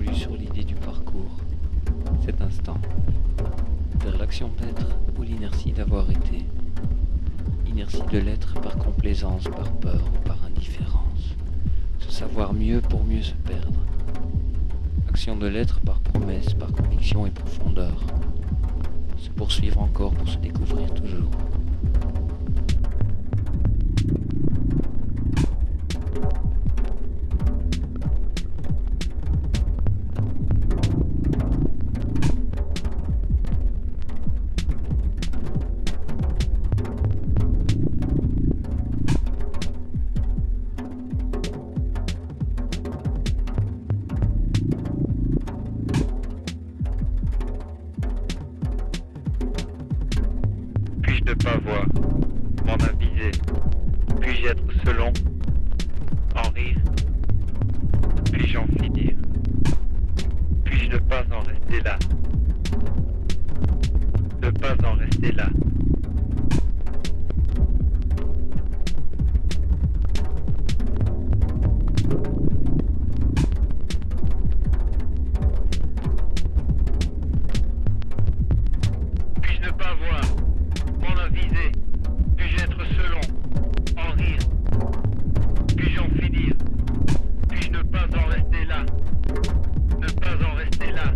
résolu sur l'idée du parcours, cet instant, vers l'action d'être ou l'inertie d'avoir été, inertie de l'être par complaisance, par peur ou par indifférence, se savoir mieux pour mieux se perdre, action de l'être par promesse, par conviction et profondeur, se poursuivre encore pour se découvrir toujours. Puis-je ne pas voir, m'en aviser, puis-je être selon, en rire, puis-je en finir, puis-je ne pas en rester là, ne pas en rester là. Puis-je ne pas voir, m'en aviser, puis-je être selon, en rire, puis-je en finir, puis-je ne pas en rester là, ne pas en rester là.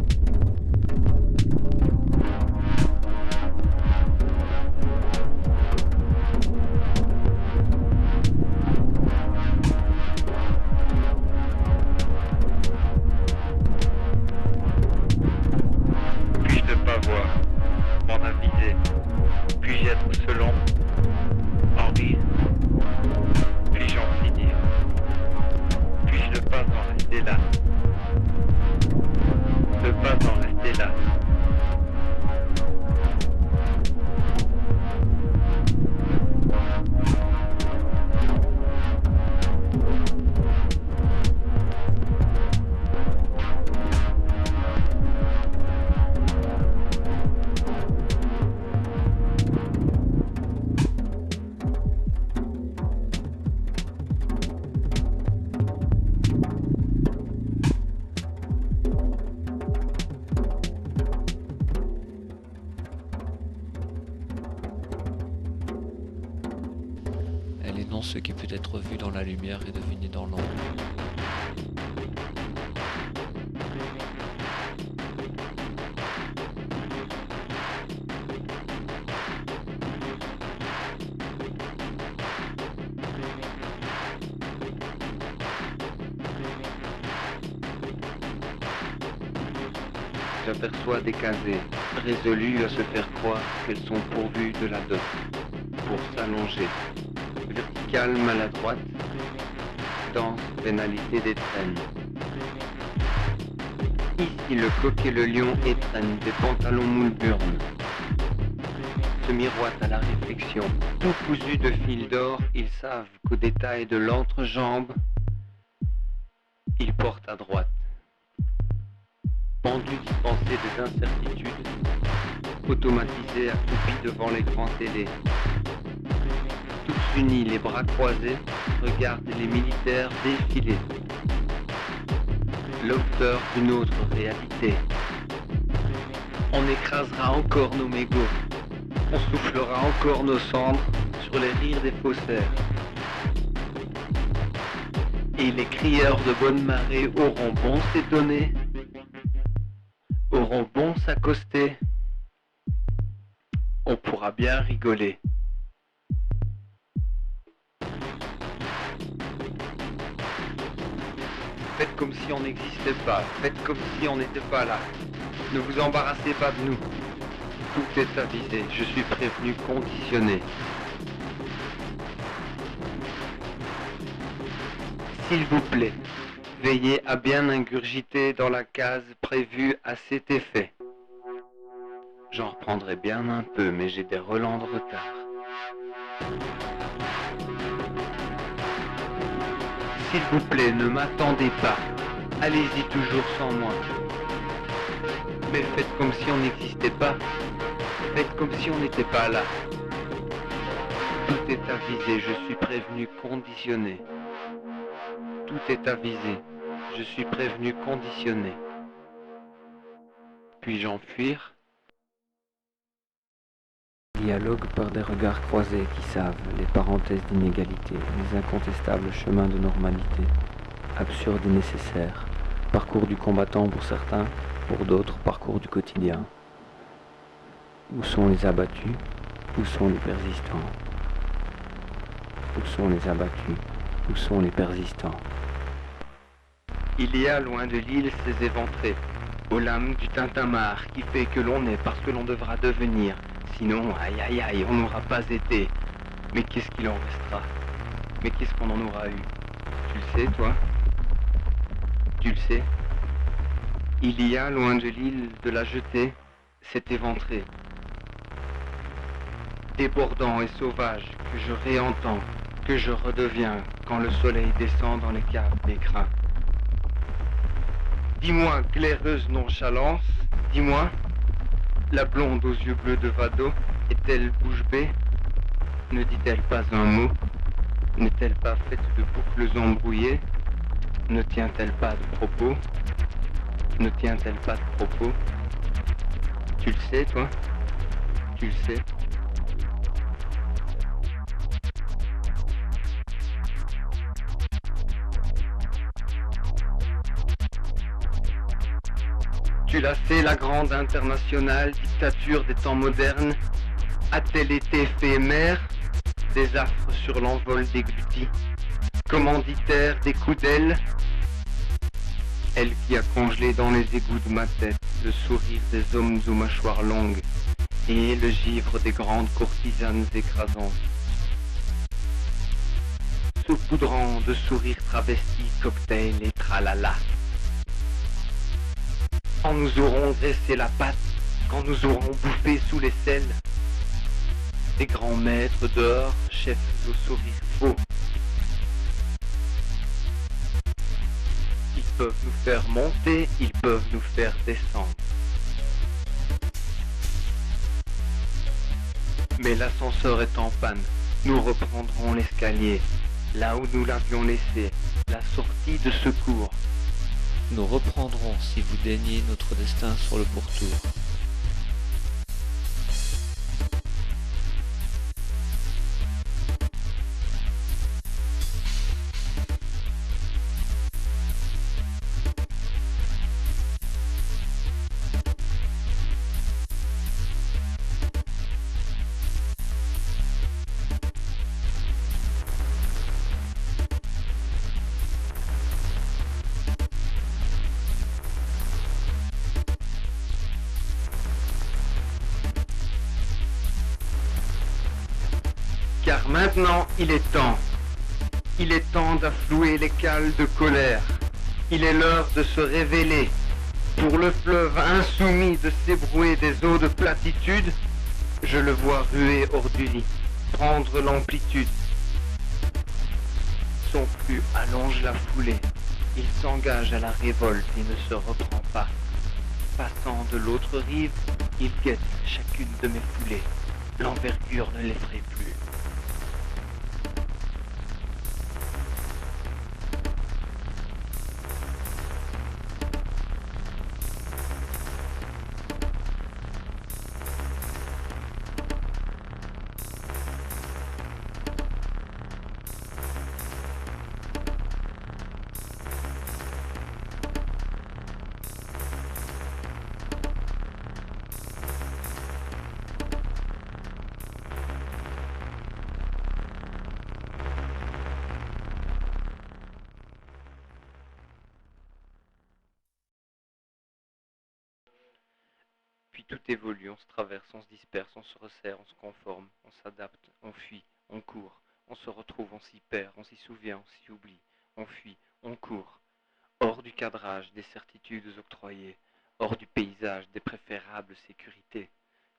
Puis-je ne pas voir, m'en aviser, puis-je être selon, en rire, puis-je en finir, puis-je ne pas en rester là, ne pas en rester là. Elle est non ce qui peut être vu dans la lumière et deviné dans l'ombre. J'aperçois des casées, résolues à se faire croire qu'elles sont pourvues de la dot, pour s'allonger, verticale maladroite, dense pénalité des traînes. Ici le coq et le lion étrennent des pantalons moule burne, se miroitent à la réflexion, tout cousu de fil d'or, ils savent qu'au détail de l'entrejambe, ils portent à droite. Pendus dispensés des incertitudes, automatisés accroupis devant l'écran télé. Tous unis, les bras croisés, regardent les militaires défiler. L'auteur d'une autre réalité. On écrasera encore nos mégots, on soufflera encore nos cendres sur les rires des faussaires. Et les crieurs de bonne marée auront bon s'étonner, auront bon s'accoster, on pourra bien rigoler. Faites comme si on n'existait pas, faites comme si on n'était pas là. Ne vous embarrassez pas de nous. Tout est avisé, je suis prévenu, conditionné. S'il vous plaît, veillez à bien ingurgiter dans la case prévue à cet effet. J'en reprendrai bien un peu, mais j'ai des relents de retard. S'il vous plaît, ne m'attendez pas. Allez-y toujours sans moi. Mais faites comme si on n'existait pas. Faites comme si on n'était pas là. Tout est avisé, je suis prévenu, conditionné. Tout est avisé, je suis prévenu, conditionné. Puis-je en fuir? Dialogue par des regards croisés qui savent les parenthèses d'inégalité, les incontestables chemins de normalité, absurdes et nécessaires, parcours du combattant pour certains, pour d'autres parcours du quotidien. Où sont les abattus? Où sont les persistants? Où sont les abattus? Où sont les persistants? Il y a loin de l'île ces éventrés, aux lames du tintamarre qui fait que l'on est parce que l'on devra devenir. Sinon, aïe aïe aïe, on n'aura pas été. Mais qu'est-ce qu'il en restera? Mais qu'est-ce qu'on en aura eu? Tu le sais, toi? Tu le sais? Il y a loin de l'île de la jetée, cet éventré, débordant et sauvage, que je réentends, que je redeviens quand le soleil descend dans les caves des crins. Dis-moi, claireuse nonchalance, dis-moi, la blonde aux yeux bleus de Vado est-elle bouche bée? Ne dit-elle pas un mot? N'est-elle pas faite de boucles embrouillées? Ne tient-elle pas de propos? Ne tient-elle pas de propos? Tu le sais, toi? Tu le sais? Tu la sais, la grande internationale dictature des temps modernes a-t-elle été éphémère? Des affres sur l'envol déglutis, commanditaire des coups d'aile, elle qui a congelé dans les égouts de ma tête le sourire des hommes aux mâchoires longues et le givre des grandes courtisanes écrasantes, saupoudrant de sourires travestis, cocktails et tralala. Quand nous aurons dressé la patte, quand nous aurons bouffé sous l'aisselle, des grands maîtres dehors, chefs aux sourires faux. Ils peuvent nous faire monter, ils peuvent nous faire descendre. Mais l'ascenseur est en panne, nous reprendrons l'escalier, là où nous l'avions laissé, la sortie de secours. Nous reprendrons si vous daignez notre destin sur le pourtour. Car maintenant, il est temps. Il est temps d'afflouer les cales de colère. Il est l'heure de se révéler. Pour le fleuve insoumis de s'ébrouer des eaux de platitude, je le vois ruer hors du lit, prendre l'amplitude. Son flux allonge la foulée. Il s'engage à la révolte et ne se reprend pas. Passant de l'autre rive, il guette chacune de mes foulées. L'envergure ne l'effraie plus. Puis tout évolue, on se traverse, on se disperse, on se resserre, on se conforme, on s'adapte, on fuit, on court, on se retrouve, on s'y perd, on s'y souvient, on s'y oublie, on fuit, on court, hors du cadrage des certitudes octroyées, hors du paysage des préférables sécurités,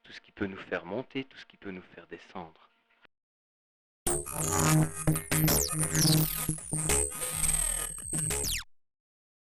tout ce qui peut nous faire monter, tout ce qui peut nous faire descendre.